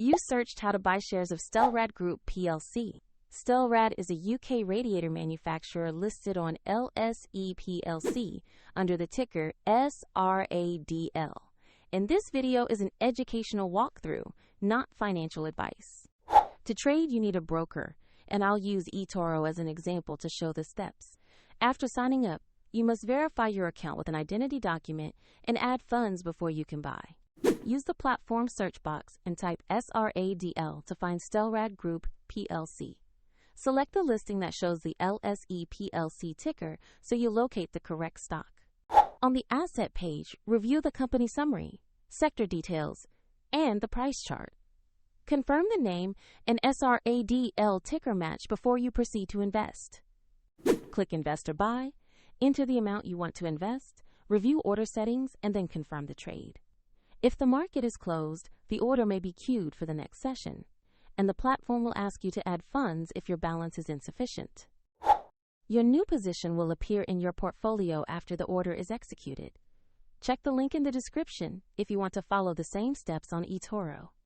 You searched how to buy shares of Stelrad Group Plc. Stelrad is a UK radiator manufacturer listed on LSE PLC under the ticker SRAD.L. And this video is an educational walkthrough, not financial advice. To trade, you need a broker, and I'll use eToro as an example to show the steps. After signing up, you must verify your account with an identity document and add funds before you can buy. Use the platform search box and type SRAD.L to find Stelrad Group Plc. Select the listing that shows the LSE PLC ticker so you locate the correct stock. On the asset page, review the company summary, sector details, and the price chart. Confirm the name and SRAD.L ticker match before you proceed to invest. Click Invest or Buy, enter the amount you want to invest, review order settings, and then confirm the trade. If the market is closed, the order may be queued for the next session, and the platform will ask you to add funds if your balance is insufficient. Your new position will appear in your portfolio after the order is executed. Check the link in the description if you want to follow the same steps on eToro.